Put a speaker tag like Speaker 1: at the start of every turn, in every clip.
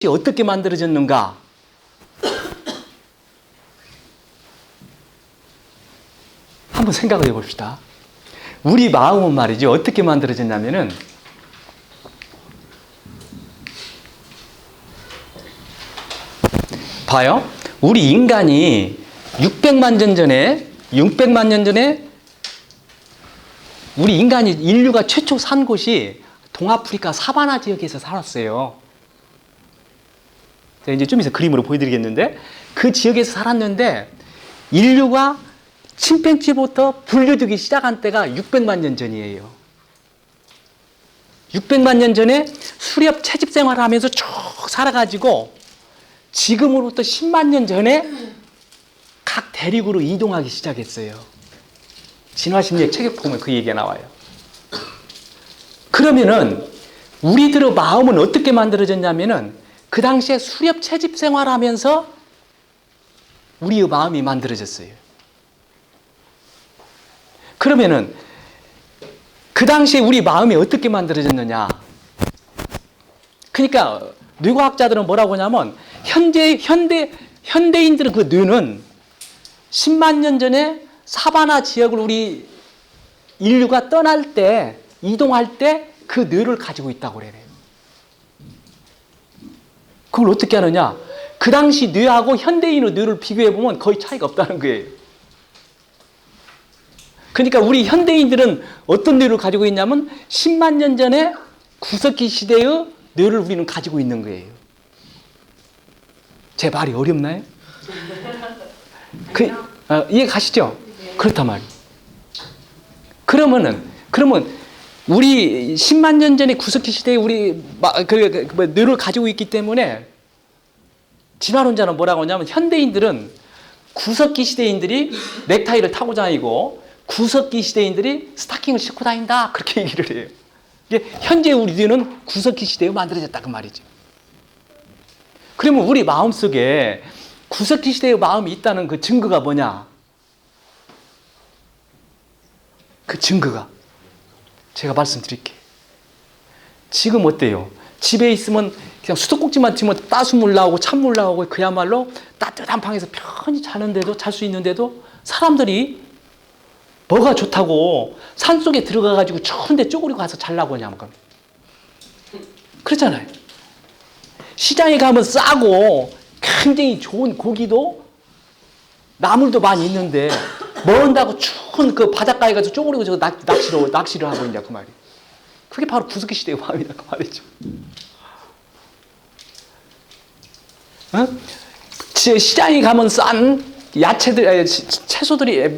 Speaker 1: 어떻게 만들어졌는가? 한번 생각해 봅시다. 우리 마음은 말이죠. 어떻게 만들어졌냐면은 봐요. 우리 인간이 600만 년 전에 우리 인간이 인류가 최초 산 곳이 동아프리카 사바나 지역에서 살았어요. 제가 이제 좀 있어 그림으로 보여드리겠는데 그 지역에서 살았는데 인류가 침팬지부터 분류되기 시작한 때가 600만 년 전이에요. 600만 년 전에 수렵 채집 생활을 하면서 쭉 살아가지고 지금으로부터 10만 년 전에 각 대륙으로 이동하기 시작했어요. 진화심리학 책에 보면 그 얘기가 나와요. 그러면은 우리들의 마음은 어떻게 만들어졌냐면은 그 당시에 수렵 채집 생활을 하면서 우리의 마음이 만들어졌어요. 그러면은 그 당시에 우리 마음이 어떻게 만들어졌느냐? 그러니까 뇌과학자들은 뭐라고 하냐면 현대인들의 그 뇌는 10만 년 전에 사바나 지역을 우리 인류가 떠날 때 이동할 때 그 뇌를 가지고 있다고 그래요. 그걸 어떻게 하느냐? 그 당시 뇌하고 현대인의 뇌를 비교해 보면 거의 차이가 없다는 거예요. 그러니까 우리 현대인들은 어떤 뇌를 가지고 있냐면 10만 년 전에 구석기 시대의 뇌를 우리는 가지고 있는 거예요. 제 말이 어렵나요? 이해 가시죠? 그렇단 말이에요. 그러면 우리 10만 년 전에 구석기 시대에 우리 뇌를 가지고 있기 때문에 진화론자는 뭐라고 하냐면 현대인들은 구석기 시대인들이 넥타이를 타고 다니고 구석기 시대인들이 스타킹을 신고 다닌다 그렇게 얘기를 해요. 이게 현재 우리 뇌는 구석기 시대에 만들어졌다 그 말이죠. 그러면 우리 마음속에 구석기 시대의 마음이 있다는 그 증거가 뭐냐? 그 증거가 제가 말씀드릴게요. 지금 어때요? 집에 있으면 그냥 수도꼭지만 치면 따순물 나오고 찬물 나오고 그야말로 따뜻한 방에서 편히 자는데도 잘 수 있는데도 사람들이 뭐가 좋다고 산속에 들어가가지고 추운데 쪼그리고 가서 자려고 하냐면 그렇잖아요. 시장에 가면 싸고 굉장히 좋은 고기도 나물도 많이 있는데 먼다고 추운 그 바닷가에 가서 쪼그리고 저 낚시를 하고 있냐 그 말이에요. 그게 바로 구석기 시대의 마음이다 그 말이죠. 어? 시장에 가면 싼 야채들, 채소들이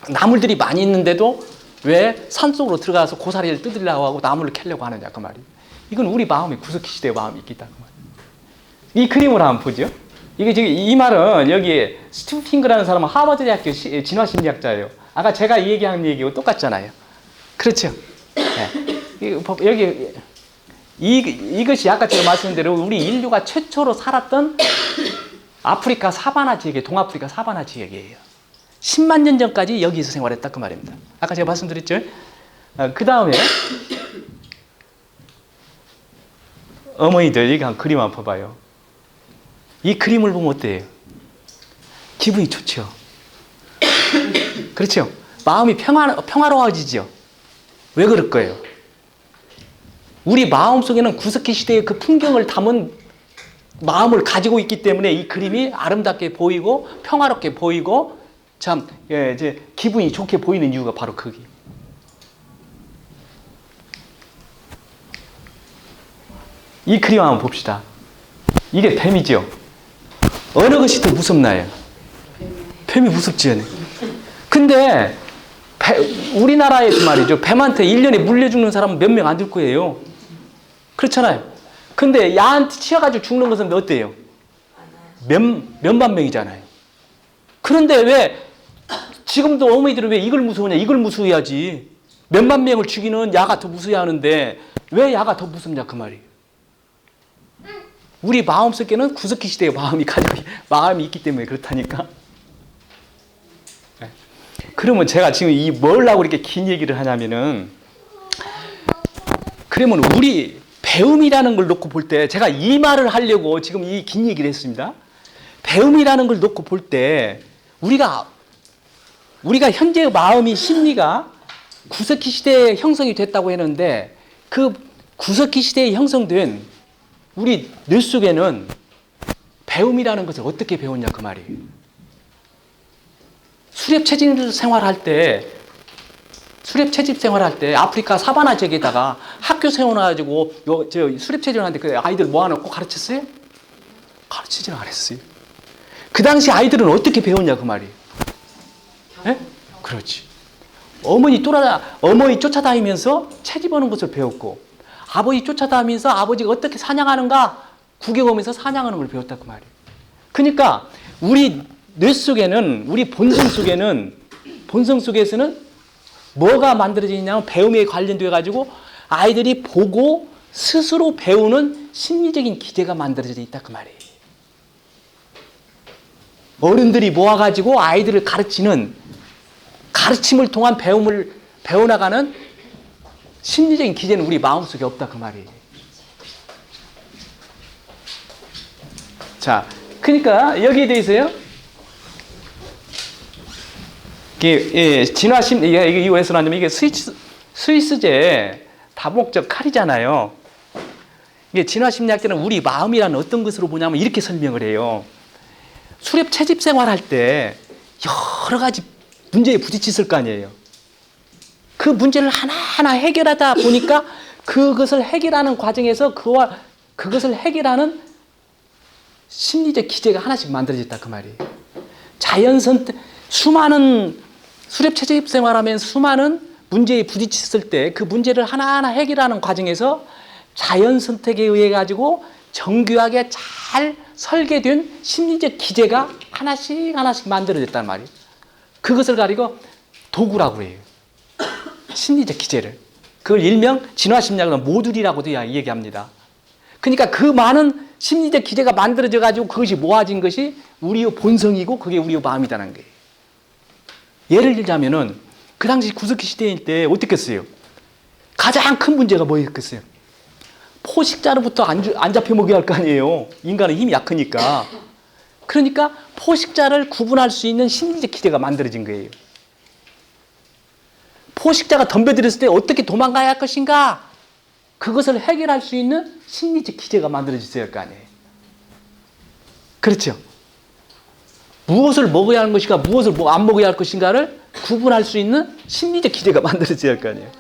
Speaker 1: 나물들이 많이 있는데도 왜 산속으로 들어가서 고사리를 뜯으려고 하고 나물을 캐려고 하느냐 그 말이에요. 이건 우리 마음에 구석기 시대의 마음이 있다 그 말이에요. 이 그림을 한번 보죠. 이게 지금 이 말은 여기 스티브 핑크라는 사람은 하버드 대학교 진화심리학자예요. 아까 제가 이 얘기한 얘기하고 똑같잖아요. 그렇죠? 네. 여기 이것이 아까 제가 말씀드린 대로 우리 인류가 최초로 살았던 아프리카 사바나 지역에 동아프리카 사바나 지역이에요. 10만 년 전까지 여기서 생활했다 그 말입니다. 아까 제가 말씀드렸죠? 그 다음에 어머니들 여기 한 그림 한번 봐봐요. 이 그림을 보면 어때요? 기분이 좋죠? 그렇죠? 마음이 평화로워지죠? 왜 그럴 거예요? 우리 마음속에는 구석기 시대의 그 풍경을 담은 마음을 가지고 있기 때문에 이 그림이 아름답게 보이고 평화롭게 보이고 참 이제 기분이 좋게 보이는 이유가 바로 거기. 이 그림 한번 봅시다. 이게 뱀이죠? 어느 것이 더 무섭나요? 뱀이 무섭지 않아요? 근데 우리나라에서 말이죠. 뱀한테 1년에 물려 죽는 사람은 몇 명 안 될 거예요. 그렇잖아요. 근데 야한테 치여가지고 죽는 것은 어때요? 몇만 명이잖아요. 그런데 왜 지금도 어머니들은 왜 이걸 무서워하냐? 이걸 무서워해야지. 몇만 명을 죽이는 야가 더 무서워하는데 왜 야가 더 무섭냐 그 말이에요. 우리 마음속에는 구석기 시대의 마음이 있기 때문에 그렇다니까. 그러면 제가 지금 뭘 하고 이렇게 긴 얘기를 하냐면은 그러면 우리 배움이라는 걸 놓고 볼 때 제가 이 말을 하려고 지금 이 긴 얘기를 했습니다. 배움이라는 걸 놓고 볼 때 우리가 현재의 마음이 심리가 구석기 시대에 형성이 됐다고 했는데 그 구석기 시대에 형성된 우리 뇌 속에는 배움이라는 것을 어떻게 배웠냐 그 말이에요. 수렵 채집 생활할 때 아프리카 사바나 지역에다가 학교 세워놔가지고 수렵 채집하는데 그 아이들 모아놓고 가르쳤어요? 가르치지는 않았어요. 그 당시 아이들은 어떻게 배웠냐 그 말이에요. 예? 그렇지. 어머니 쫓아다니면서 채집하는 것을 배웠고 아버지 쫓아다니면서 아버지가 어떻게 사냥하는가 구경하면서 사냥하는 걸 배웠다 그 말이에요. 그러니까 우리 뇌 속에는 우리 본성 속에서는 뭐가 만들어지냐면 배움에 관련돼 가지고 아이들이 보고 스스로 배우는 심리적인 기제가 만들어져 있다 그 말이에요. 어른들이 모아가지고 아이들을 가르침을 통한 배움을 배워나가는 심리적인 기제는 우리 마음속에 없다 그 말이에요. 자, 그러니까 여기에 대해서요. 이게 진화 심리 이게 왜서 나냐면 이게 스위스제 다목적 칼이잖아요. 이게 진화 심리학자는 우리 마음이라는 어떤 것으로 보냐면 이렇게 설명을 해요. 수렵 채집 생활할 때 여러 가지 문제에 부딪혔을 거 아니에요. 그 문제를 하나하나 해결하다 보니까 그것을 해결하는 과정에서 그것을 해결하는 심리적 기제가 하나씩 만들어졌다 그 말이에요. 수많은 수렵 채집 생활하면서 수많은 문제에 부딪혔을 때 그 문제를 하나하나 해결하는 과정에서 자연 선택에 의해 가지고 정교하게 잘 설계된 심리적 기제가 하나씩 만들어졌단 말이에요. 그것을 가리고 도구라고 해요. 심리적 기제를. 그걸 일명 진화심리학으로 모듈이라고도 얘기합니다. 그러니까 그 많은 심리적 기제가 만들어져 가지고 그것이 모아진 것이 우리의 본성이고 그게 우리의 마음이라는 거예요. 예를 들자면은 그 당시 구석기 시대일 때 어떻겠어요? 가장 큰 문제가 뭐였겠어요? 포식자로부터 안 잡혀 먹여야 할 거 아니에요. 인간은 힘이 약하니까. 그러니까 포식자를 구분할 수 있는 심리적 기제가 만들어진 거예요. 포식자가 덤벼들었을 때 어떻게 도망가야 할 것인가? 그것을 해결할 수 있는 심리적 기제가 만들어졌어야 할 거 아니에요. 그렇죠? 무엇을 먹어야 하는 것인가, 무엇을 안 먹어야 할 것인가를 구분할 수 있는 심리적 기제가 만들어져야 할 거 아니에요.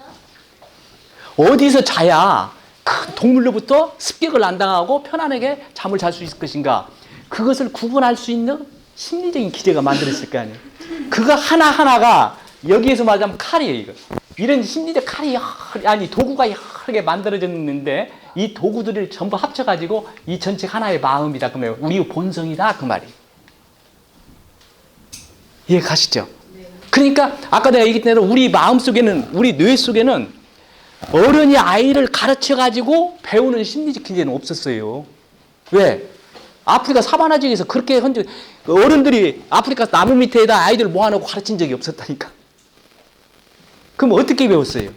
Speaker 1: 어디서 자야 큰 동물로부터 습격을 안 당하고 편안하게 잠을 잘 수 있을 것인가, 그것을 구분할 수 있는 심리적인 기제가 만들어졌을 거 아니에요. 그거 하나하나가 여기에서 말하자면 칼이에요. 이거. 이런 심리적 칼이 도구가 여러 개 만들어졌는데 이 도구들을 전부 합쳐가지고 이 전체 하나의 마음이다. 그러면 우리의 본성이다. 그 말이에요. 이해 가시죠? 그러니까 아까 내가 얘기했던 대로 우리 마음속에는, 우리 뇌 속에는 어른이 아이를 가르쳐가지고 배우는 심리적 기제는 없었어요. 왜? 아프리카 사바나 지역에서 그렇게 어른들이 아프리카 나무 밑에다 아이들 모아놓고 가르친 적이 없었다니까. 그럼 어떻게 배웠어요?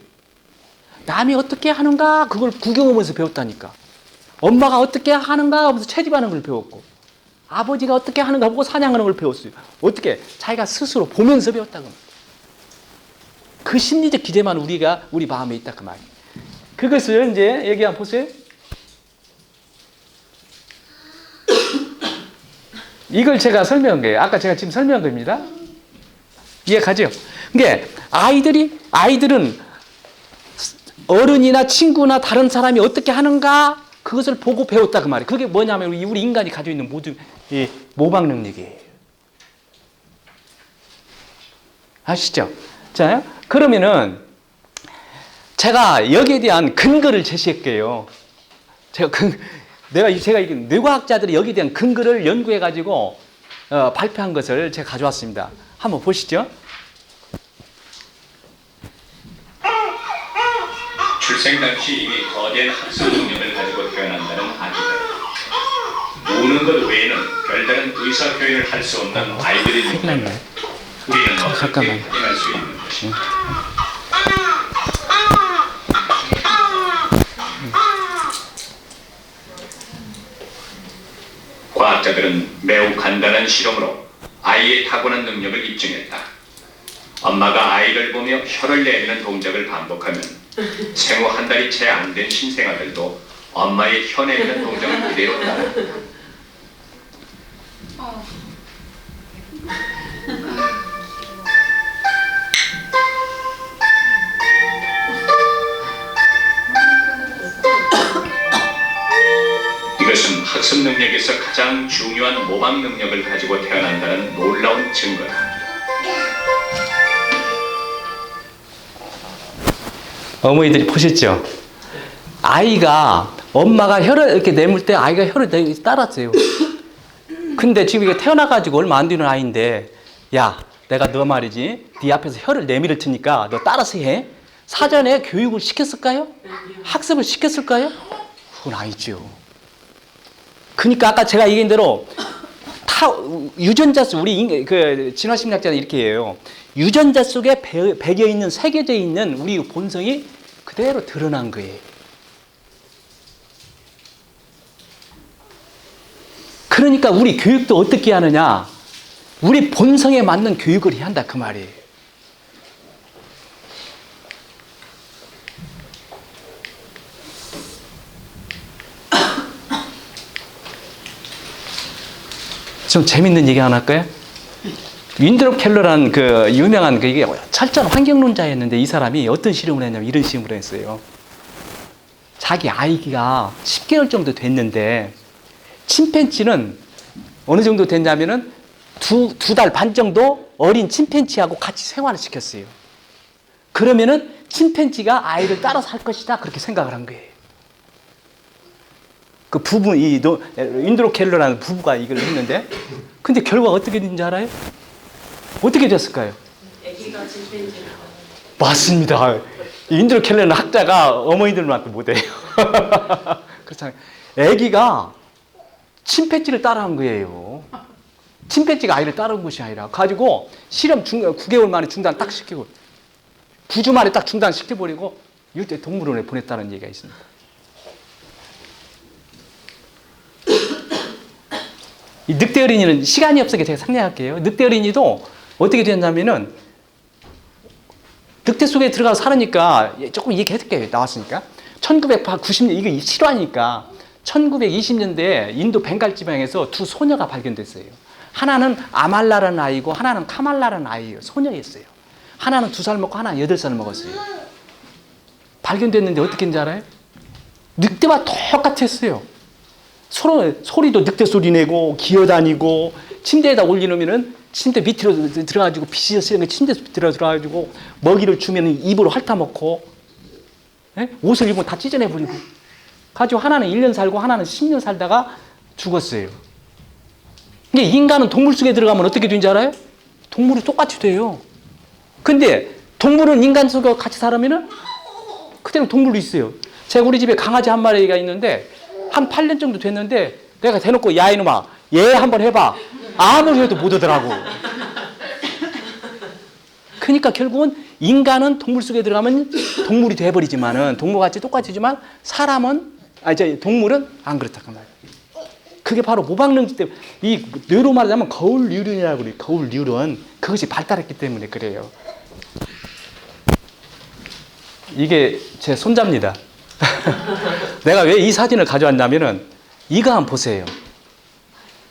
Speaker 1: 남이 어떻게 하는가 그걸 구경하면서 배웠다니까. 엄마가 어떻게 하는가 하면서 채집하는 걸 배웠고, 아버지가 어떻게 하는가 보고 사냥하는 걸 배웠어요. 어떻게? 자기가 스스로 보면서 배웠다고. 그 심리적 기제만 우리 마음에 있다 그 말이에요. 그것을 이제 여기 한번 보세요. 이걸 제가 설명한 거예요. 아까 제가 지금 설명한 겁니다. 이해가죠? 그러니까 아이들은 어른이나 친구나 다른 사람이 어떻게 하는가 그것을 보고 배웠다 그 말이에요. 그게 뭐냐면 우리 인간이 가지고 있는 모든 모방 능력이에요. 아시죠? 자, 그러면은 제가 여기에 대한 근거를 제시할게요. 제가 이게 뇌과학자들이 여기에 대한 근거를 연구해 가지고 발표한 것을 제가 가져왔습니다. 한번 보시죠.
Speaker 2: 출생 당시 이미 거대한 학습 능력을 가지고 태어난다는 아기들. 우는 것 외에는 별다른 의사 표현을 할 수 없는 아이들의 능력. 우리는 어떻게 해낼 수 있는 것인가? 과학자들은 매우 간단한 실험으로 아이의 타고난 능력을 입증했다. 엄마가 아이를 보며 혀를 내미는 동작을 반복하면 생후 한 달이 채 안 된 신생아들도 엄마의 혀 내미는 동작을 그대로 따라한다. 이것은 학습 능력에서 가장 중요한 모방 능력을 가지고 태어난다는 놀라운 증거다.
Speaker 1: 어머니들이 보셨죠? 아이가 엄마가 혀를 이렇게 내물 때 아이가 혀를 따랐어요. 근데 지금 이게 태어나가지고 얼마 안 되는 아이인데, 야, 내가 너 말이지, 네 앞에서 혀를 내밀을 테니까 너 따라서 해. 사전에 교육을 시켰을까요? 학습을 시켰을까요? 그건 아니죠. 그러니까 아까 제가 얘기한 대로 유전자 속 우리 진화심리학자는 이렇게 해요. 유전자 속에 배겨 있는 새겨져 있는 우리 본성이 그대로 드러난 거예요. 그러니까 우리 교육도 어떻게 하느냐? 우리 본성에 맞는 교육을 해야 한다 그 말이에요. 좀 재밌는 얘기 하나 할까요? 윈드롭 켈러라는 그 유명한 이게 철저한 환경론자였는데 이 사람이 어떤 실험을 했냐면 이런 실험을 했어요. 자기 아이가 10개월 정도 됐는데 침팬지는 어느 정도 됐냐면은 두 달 반 정도 어린 침팬지하고 같이 생활을 시켰어요. 그러면은 침팬지가 아이를 따라서 할 것이다 그렇게 생각을 한 거예요. 그 부부, 윈드롭 켈러라는 부부가 이걸 했는데, 근데 결과가 어떻게 됐는지 알아요? 어떻게 됐을까요?
Speaker 3: 아기가 침팬지를
Speaker 1: 맞습니다. 윈드롭 켈러는 학자가 어머니들만큼 못해요. 그렇잖아요. 아기가 침팬지를 따라한 거예요. 침팬지가 아이를 따라온 것이 아니라 가지고 실험 9개월 만에 중단 딱 시키고 9주 만에 딱 중단시켜버리고 유대 동물원에 보냈다는 얘기가 있습니다. 이 늑대 어린이는 시간이 없어서 제가 상냥할게요. 늑대 어린이도 어떻게 됐냐면은 늑대 속에 들어가서 살으니까 조금 얘기해줄게요. 나왔으니까 1990년 이게 실화니까 1920년대에 인도 벵갈 지방에서 두 소녀가 발견됐어요. 하나는 아말라라는 아이고 하나는 카말라라는 아이예요. 소녀였어요. 하나는 2살 먹고 하나는 8살 먹었어요. 발견됐는데 어떻게 했는지 알아요? 늑대와 똑같았어요. 소리도 늑대 소리 내고 기어다니고 침대에다 올리놓으면은 침대 밑으로 들어가지고 빛이 쓰는 침대 밑으로 들어가지고 먹이를 주면 입으로 핥아먹고 옷을 입으면 다 찢어내버리고 가지고 하나는 1년 살고 하나는 10년 살다가 죽었어요. 근데 인간은 동물 속에 들어가면 어떻게 되는지 알아요? 동물이 똑같이 돼요. 근데 동물은 인간 속에 같이 살으면은 그대로 동물도 있어요. 제가 우리 집에 강아지 한 마리가 있는데 한 8년 정도 됐는데 내가 대놓고 야 이놈아 얘 한번 해봐. 아무리 해도 못 오더라고. 그러니까 결국은 인간은 동물 속에 들어가면 동물이 돼버리지만은 동물같이 똑같이지만 동물은 안 그렇다 그 말이에요. 그게 바로 모방능력 때문에 이 뇌로 말하자면 거울 뉴런이라고 그래요. 거울 뉴런 그것이 발달했기 때문에 그래요. 이게 제 손자입니다. 내가 왜 이 사진을 가져왔냐면은 이거 한번 보세요.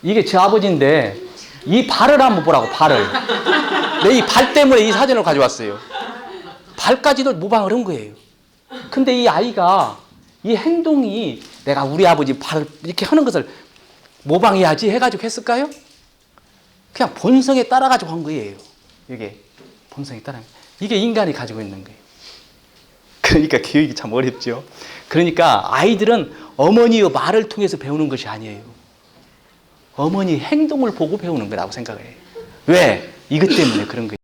Speaker 1: 이게 제 아버지인데 이 발을 한번 보라고 발을. 내 이 발 때문에 이 사진을 가져왔어요. 발까지도 모방을 한 거예요. 근데 이 아이가 이 행동이 내가 우리 아버지 발을 이렇게 하는 것을 모방해야지 해가지고 했을까요? 그냥 본성에 따라가지고 한 거예요. 이게 본성에 따라. 이게 인간이 가지고 있는 거예요. 그러니까 교육이 참 어렵죠. 그러니까 아이들은 어머니의 말을 통해서 배우는 것이 아니에요. 어머니 행동을 보고 배우는 거라고 생각을 해요. 왜? 이것 때문에 그런 거예요.